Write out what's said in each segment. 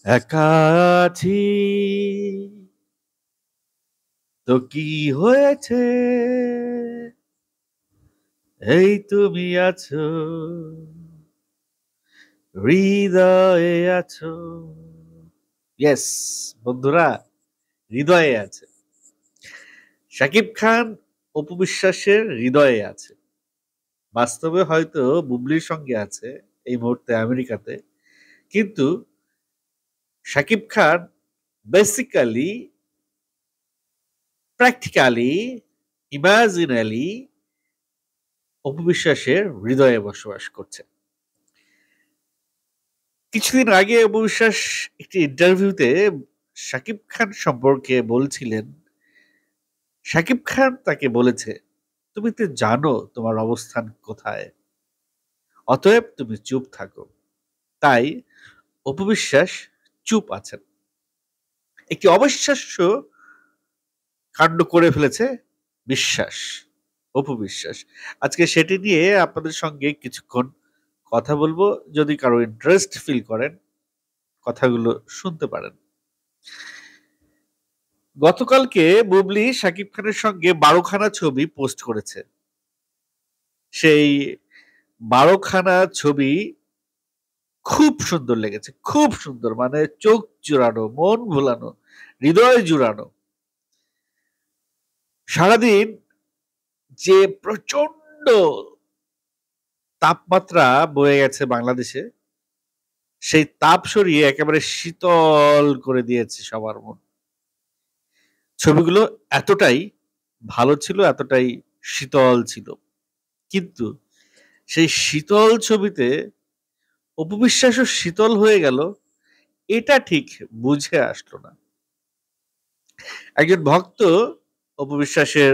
একা আছি তো কি হয়েছে, এই তুমি আছো, হৃদয়ে আছো। ইয়েস বন্ধুরা, হৃদয়ে আছে। শাকিব খান অপু বিশ্বাসের হৃদয়ে আছে। বাস্তবে হয়তো বুবলির সঙ্গে আছে এই মুহূর্তে আমেরিকাতে, কিন্তু শাকিব খান বেসিক্যালি, প্র্যাকটিক্যালি, ইমাজিনালি অপু বিশ্বাসের হৃদয়ে বসবাস করছে। কিছুদিন আগে অপু বিশ্বাস একটি ইন্টারভিউতে শাকিব খান সম্পর্কে বলছিলেন, শাকিব খান তাকে বলেছে, তুমি তো জানো তোমার অবস্থান কোথায়, অতএব তুমি চুপ থাকো। তাই অপু বিশ্বাস চুপ আছেন। একটি অবিশ্বাস্য কাণ্ড করে ফেলেছে বিশ্বাস, অপু বিশ্বাস। আজকে সেটি নিয়ে আপনাদের সঙ্গে কিছুক্ষণ কথা বলবো। যদি কারো ইন্টারেস্ট ফিল করেন, কথাগুলো শুনতে পারেন। গতকালকে বুবলি শাকিব খানের সঙ্গে 12খানা ছবি পোস্ট করেছে। সেই 12খানা ছবি খুব সুন্দর লেগেছে, খুব সুন্দর, মানে চোখ জুড়ানো, মন ভোলানো, হৃদয় জুড়ানো। সারাদিন যে প্রচন্ড তাপমাত্রা বয়ে গেছে বাংলাদেশে, সেই তাপ সরিয়ে একেবারে শীতল করে দিয়েছে সবার মন। ছবিগুলো এতটাই ভালো ছিল, এতটাই শীতল ছিল। কিন্তু সেই শীতল ছবিতে অপু বিশ্বাসও শীতল হয়ে গেল, এটা ঠিক বুঝে আসলো না। একজন ভক্ত অপু বিশ্বাসের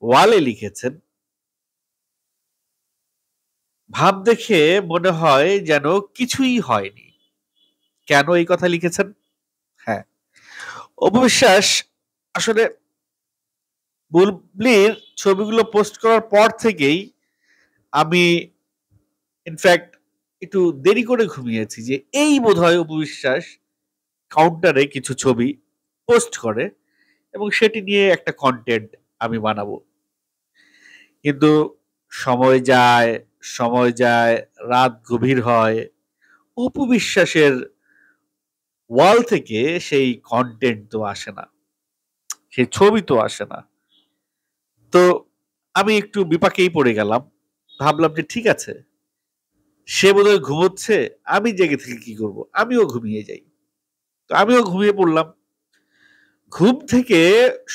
ওয়ালে লিখেছেন, ভাব দেখে মনে হয় যেন কিছুই হয়নি। কেন এই কথা লিখেছেন? হ্যাঁ, অপু বিশ্বাস আসলে বুবলির ছবিগুলো পোস্ট করার পর থেকেই আমি ইনফ্যাক্ট একটু দেরি করে ঘুমিয়েছি, যে এই বোধহয় অপু বিশ্বাস কাউন্টারে কিছু ছবি পোস্ট করে এবং সেটি নিয়ে একটা কন্টেন্ট আমি বানাবো। কিন্তু সময় যায়, সময় যায়, রাত গভীর হয়, অপু বিশ্বাসের ওয়াল থেকে সেই কন্টেন্ট তো আসে না, সেই ছবি তো আসে না। তো আমি একটু বিপাকেই পড়ে গেলাম। ভাবলাম যে ঠিক আছে, সে বোধহয় ঘুমোচ্ছে, আমি জেগে থেকে কি করব, আমিও ঘুমিয়ে যাই। তো আমিও ঘুমিয়ে পড়লাম। ঘুম থেকে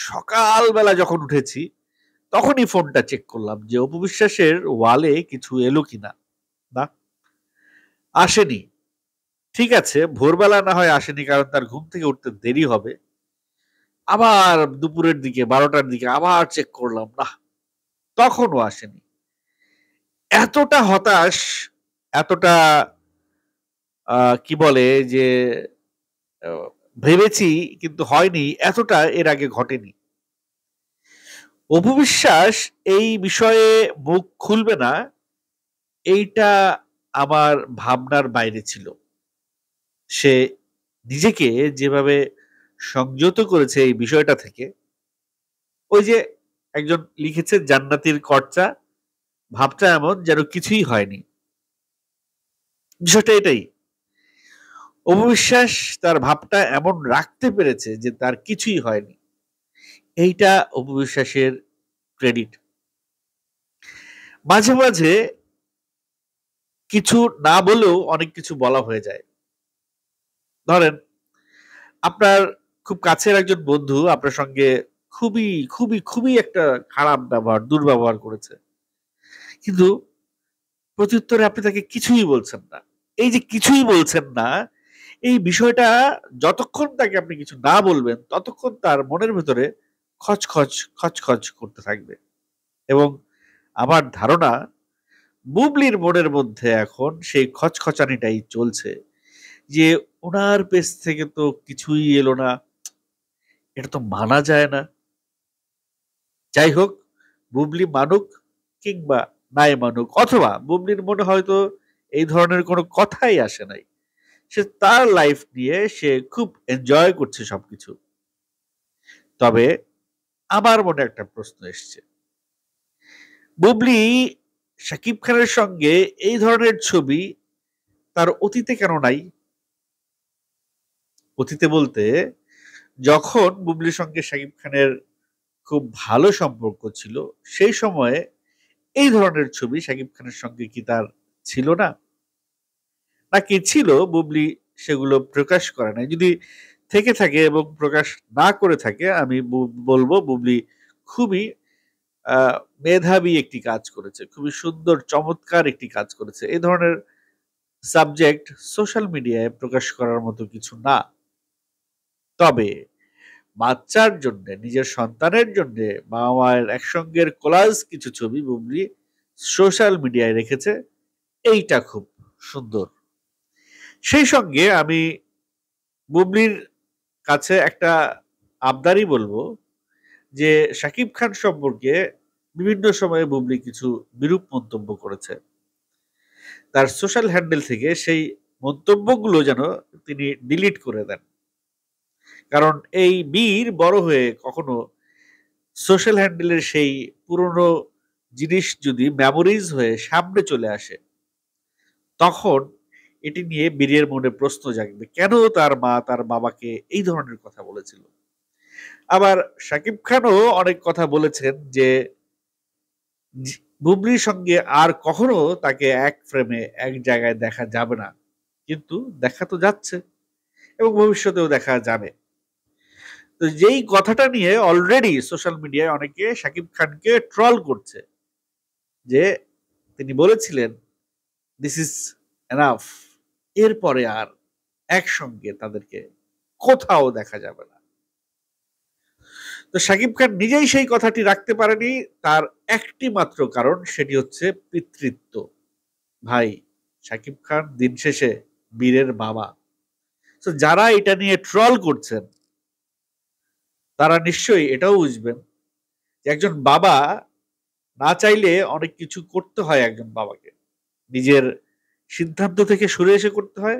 সকালবেলা যখন উঠেছি, তখনই ফোনটা চেক করলাম যে অপু বিশ্বাসের ওয়ালে কিছু এলো কিনা। না, আসেনি। ঠিক আছে, ভোরবেলা না হয় আসেনি, কারণ তার ঘুম থেকে উঠতে দেরি হবে। আবার দুপুরের দিকে 12টার দিকে আবার চেক করলাম, না, তখনও আসেনি। এতটা হতাশ, এতটা কি বলে যে আহ, ভেবেছি কিন্তু হয়নি, এতটা এর আগে ঘটেনি। অপু বিশ্বাস এই বিষয়ে মুখ খুলবে না, এইটা আমার ভাবনার বাইরে ছিল। সে নিজেকে যেভাবে সংযত করেছে এই বিষয়টা থেকে, ওই যে একজন লিখেছে জান্নাতির কর্চা, ভাবটা এমন যেন কিছুই হয়নি। বিষয়টা এটাই। অপবিশ্বাস তার ভাবটা এমন রাখতে পেরেছে যে তার কিছুই হয়নি। এইটা অপবিশ্বাসের ক্রেডিট। মাঝে মাঝে কিছু না বলেও অনেক কিছু বলা হয়ে যায়। ধরেন, আপনার খুব কাছের একজন বন্ধু আপনার সঙ্গে খুবই খুবই খুবই একটা খারাপ ব্যবহার, দুর্ব্যবহার করেছে, কিন্তু প্রত্যুত্তরে আপনি তাকে কিছুই বলছেন না। এই যে কিছুই বলছেন না, এই বিষয়টা যতক্ষণ তাকে আপনি কিছু না বলবেন, ততক্ষণ তার মনের ভেতরে খচখচ খচখচ করতে থাকবে। এবং আমার ধারণা বুবলির মনের মধ্যে এখন সেই খচখচানিটাই চলছে, যে ওনার পেছ থেকে তো কিছুই এলো না, এটা তো মানা যায় না। যাই হোক, বুবলি মানুক কিংবা নাই মানুক, অথবা বুবলির মনে হয়তো এই ধরনের কোনো কথাই আসে নাই, সে তার লাইফ নিয়ে সে খুব এনজয় করছে সবকিছু। তবে আমার মনে একটা প্রশ্ন এসছে, বুবলি শাকিব খানের সঙ্গে এই ধরনের ছবি তার অতীতে কেন নাই? অতীতে বলতে যখন বুবলির সঙ্গে শাকিব খানের খুব ভালো সম্পর্ক ছিল, সেই সময়ে এই ধরনের ছবি শাকিব খানের সঙ্গে কি তার ছিল না, নাকি ছিল, বুবলি সেগুলো প্রকাশ করে নাই? যদি থেকে থাকে এবং প্রকাশ না করে থাকে, আমি বলবো বুবলি খুবই আহ, মেধাবী একটি কাজ করেছে, খুবই সুন্দর চমৎকার একটি কাজ করেছে। এই ধরনের সাবজেক্ট সোশ্যাল মিডিয়ায় প্রকাশ করার মতো কিছু না। তবে বাচ্চার জন্য, নিজের সন্তানের জন্য বাবা মায়ের একসঙ্গের কোলাজ কিছু ছবি বুবলি সোশ্যাল মিডিয়ায় রেখেছে, এইটা খুব সুন্দর। সেই সঙ্গে আমি বুবলির কাছে একটা আবদারই বলবো যে শাকিব খান সম্পর্কে বিভিন্ন সময়ে বুবলি কিছু বিরূপ মন্তব্য করেছে। তার সোশ্যাল হ্যান্ডেল থেকে সেই মন্তব্যগুলো যেন তিনি ডিলিট করে দেন। কারণ এই বীর বড় হয়ে কখনো সোশ্যাল হ্যান্ডেলের সেই পুরনো জিনিস যদি মেমোরিজ হয়ে সামনে চলে আসে, তখন এটি নিয়ে বীরের মনে প্রশ্ন জাগবে, কেন তার মা তার বাবাকে এই ধরনের কথা বলেছিল। আবার শাকিব খানও অনেক কথা বলেছেন যে বুবলির সঙ্গে আর কখনো তাকে এক ফ্রেমে এক জায়গায় দেখা যাবে না, কিন্তু দেখা তো যাচ্ছে এবং ভবিষ্যতেও দেখা যাবে। তো যেই কথাটা নিয়ে অলরেডি সোশ্যাল মিডিয়ায় অনেকে শাকিব খানকে ট্রল করছে, যে তিনি বলেছিলেন দিস ইজ এনাফ, এরপরে আর একসঙ্গে তাদেরকে কোথাও দেখা যাবে না। তো শাকিব খান নিজেই সেই কথাটি রাখতে পারেনি, তার একটি মাত্র কারণ, সেটি হচ্ছে পিতৃত্ব। ভাই, শাকিব খান দিন শেষে বীরের বাবা। তো যারা এটা নিয়ে ট্রল করছেন তারা নিশ্চয়ই এটাও বুঝবেন যে একজন বাবা না চাইলে অনেক কিছু করতে হয় একজন বাবাকে। নিজের সিদ্ধান্ত থেকে সরে এসে করতে হয়,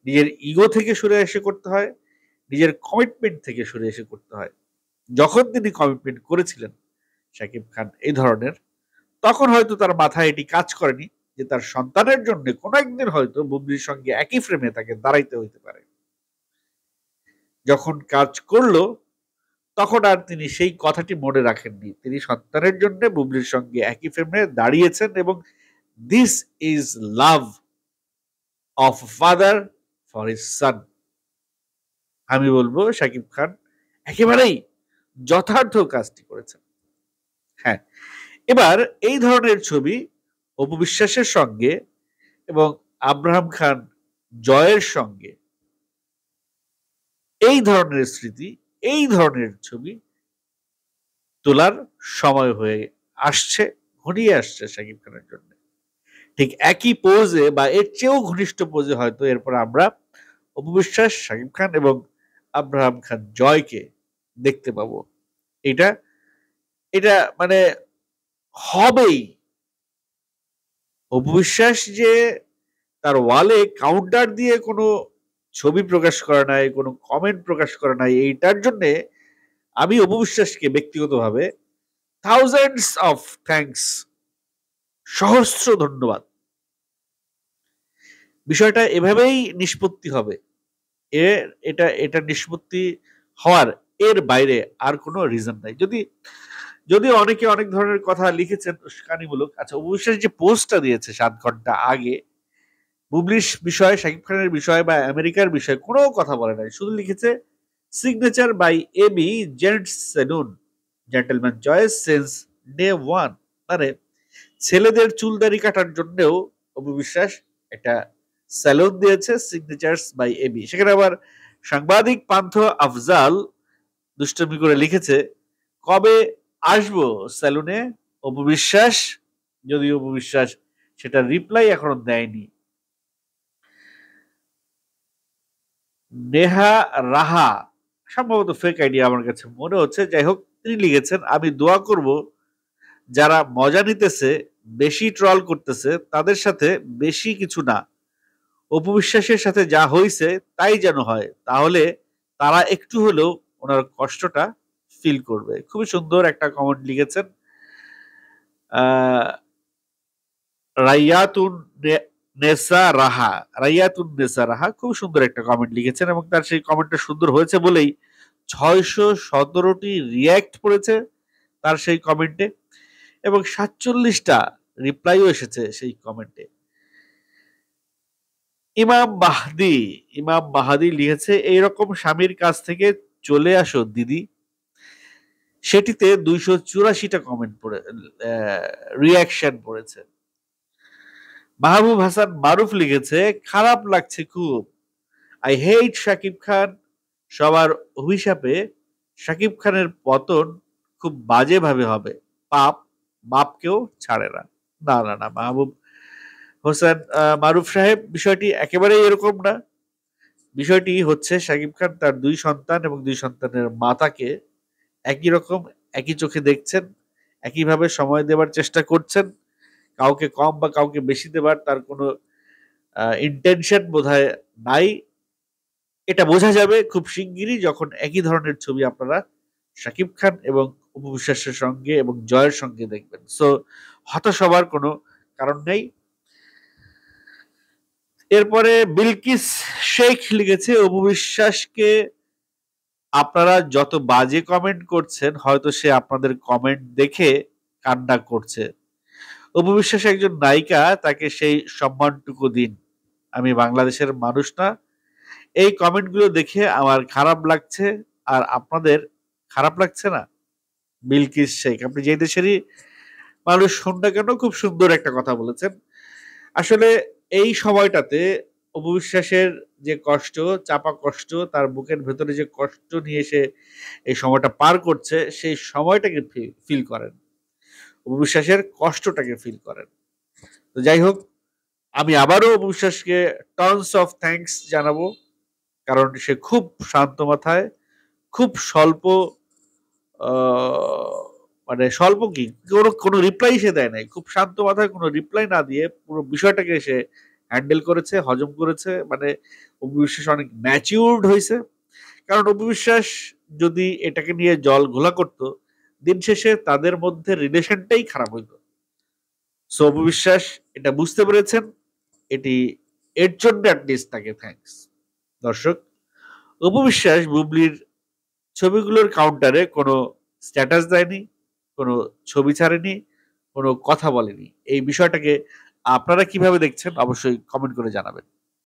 নিজের ইগো থেকে সরে এসে করতে হয়, নিজের কমিটমেন্ট থেকে সরে এসে করতে হয়। যখন তিনি কমিটমেন্ট করেছিলেন শাকিব খান এই ধরনের, তখন হয়তো তার মাথায় এটি কাজ করেনি যে তার সন্তানের জন্য কোনো একদিন হয়তো বুবলির সঙ্গে একই ফ্রেমে তাকে দাঁড়াইতে হইতে পারে। যখন কাজ করলো তখন আর তিনি সেই কথাটি মনে রাখেননি, তিনি সন্তানের জন্য বুবলির সঙ্গে একই ফ্রেমে দাঁড়িয়েছেন, এবং this is love of father for his son. আমি বলবো শাকিব খান একেবারেই যথার্থ কাজটি করেছেন। হ্যাঁ, এবার এই ধরনের ছবি অপু বিশ্বাসের সঙ্গে এবং আব্রাহাম খান জয়ের সঙ্গে, এই ধরনের স্মৃতি, এই ধরনের ছবি তোলার সময় হয়ে আসছে, ঘনিয়ে আসছে শাকিব খানের জন্য। ঠিক একই পোজে বা এর চেয়েও ঘনিষ্ঠ পোজে হয়তো এরপর আমরা অপু বিশ্বাস, শাকিব খান এবং আব্রাহাম খান জয়কে দেখতে পাবো। এটা এটা মানে হবেই। অপু বিশ্বাস যে তার ওয়ালে কাউন্টার দিয়ে কোনো ছবি প্রকাশ করে নাই, কোনো কমেন্ট প্রকাশ করে নাই, এইটার জন্যে আমি অপু বিশ্বাসকে ব্যক্তিগতভাবে থাউজেন্ডস অফ থ্যাঙ্কস, সহস্র ধন্যবাদ। বিষয়টা এভাবেই নিষ্পত্তি হবে, এটা নিষ্পত্তি হওয়ার এর বাইরে আর কোনো রিজন নাই। যদি অনেকে অনেক ধরনের কথা লিখেছেন উস্কানিমূলক, আচ্ছা অপু বিশ্বাস যে পোস্টটা দিয়েছে 7 ঘন্টা আগে, বুবলির বিষয়ে, শাকিব খানের বিষয়ে বা আমেরিকার বিষয়ে কোনো কথা বলে নাই, শুধু লিখেছে signature by AB gents salon, gentleman choice since day one. মানে ছেলেদের চুলদারি কাটার জন্যও অপু বিশ্বাস একটা স্যালুন দিয়েছে, সিগনেচার্স বাই এবি। সেখানে আবার সাংবাদিক পান্থ আফজাল দুষ্টমি করে লিখেছে, কবে আসবো স্যালুনে অপু বিশ্বাস, যদি অপু বিশ্বাস সেটা রিপ্লাই এখনো দেয়নি। নেহা রাহা, সম্ভবত ফেক আইডিয়া আমার কাছে মনে হচ্ছে, যাই হোক, তিনি লিখেছেন, আমি দোয়া করব যারা মজা নিতেছে, বেশি ট্রল করতেছে, তাদের সাথে বেশি কিছু না, অপবিশ্বাসের সাথে যা হয়েছে তাই যেন হয়, তাহলে তারা একটু হলেও ওনার কষ্টটা ফিল করবে। খুবই সুন্দর একটা কমেন্ট লিখেছেন রাইয়াতুন নেসা রাহা। রাইয়াতুন নেসা রাহা খুব সুন্দর একটা কমেন্ট লিখেছেন এবং তার সেই কমেন্টটা সুন্দর হয়েছে বলেই 617টি রিয়্যাক্ট পড়েছে তার সেই কমেন্টে এবং 47টা রিপ্লাইও এসেছে সেই কমেন্টে। ইমাম মাহাদি লিখেছে, এইরকম স্বামীর কাছ থেকে চলে আসো দিদি। সেটিতে 284টা কমেন্ট পড়ে রিয়াকশন পড়েছে। মাহবুব হাসান মারুফ লিখেছে, খারাপ লাগছে খুব, আই হেট শাকিব খান। সবার অভিশাপে শাকিব খানের পতন খুব বাজে ভাবে হবে, পাপ বাপকেও ছাড়ে না। না না না মাহবুব হোসেন মারুফ সাহেব, বিষয়টি একেবারেই এরকম না। বিষয়টি হচ্ছে শাকিব খান তার 2 সন্তান এবং 2 সন্তানের মাতাকে একই রকম একই চোখে দেখছেন, একইভাবে সময় দেবার চেষ্টা করছেন। কাউকে কম বা কাউকে বেশি দেবার তার কোনো ইন্টেনশন বোধহয় নাই। এটা বোঝা যাবে খুব শিগগিরই যখন একই ধরনের ছবি আপনারা শাকিব খান এবং অপু বিশ্বাসের সঙ্গে এবং জয়ের সঙ্গে দেখবেন। সো হতাশ হবার কোনো কারণ নেই। এরপরে বিলকিস শেখ লিখেছে, অপু বিশ্বাসকে আপনারা যত বাজে কমেন্ট করছেন হয়তো সে আপনাদের কমেন্ট দেখে কান্না করছে। অপু বিশ্বাস একজন নায়িকা, তাকে সেই সম্মানটুকু দিন। আমি বাংলাদেশের মানুষ না। এই কমেন্টগুলো দেখে আমার খারাপ লাগছে, আর আপনাদের খারাপ লাগছে না? বিলকিস শেখ, আপনি যে দেশেরই মানুষ হন না কেন, খুব সুন্দর একটা কথা বলেছেন। আসলে এই সময়টাতে অপু বিশ্বাসের যে কষ্ট, চাপা কষ্ট, তার বুকের ভেতরে যে কষ্ট নিয়ে সে এই সময়টা পার করছে, সেই সময়টাকে ফিল করেন, অপু বিশ্বাসের কষ্টটাকে ফিল করেন। তো যাই হোক, আমি আবারও অপু বিশ্বাসকে টনস অফ থ্যাঙ্কস জানাবো, কারণ সে খুব শান্ত মাথায়, খুব স্বল্প মানে স্বল্প কি কোনো রিপ্লাই সে দেয় নাই, খুব শান্ত মাথায় কোনো রিপ্লাই না দিয়ে পুরো বিষয়টাকে সে হ্যান্ডেল করেছে, হজম করেছে। মানে অপু বিশ্বাস অনেক ম্যাচিউরড হয়েছে। কারণ অপু বিশ্বাস যদি এটাকে নিয়ে জল ঘোলা করতো, দিন শেষে তাদের মধ্যে রিলেশনটাই খারাপ হইতো। সো অপু বিশ্বাস এটা বুঝতে পেরেছেন, এটি এর জন্য অ্যাটলিস্ট তাকে থ্যাঙ্কস। দর্শক, অপু বিশ্বাস বুবলির ছবিগুলোর কাউন্টারে কোনো স্ট্যাটাস দেয়নি, কোনো ছবি ছাড়েনি, কোনো কথা বলেনি। এই বিষয়টাকে আপনারা কিভাবে দেখছেন অবশ্যই কমেন্ট করে জানাবেন।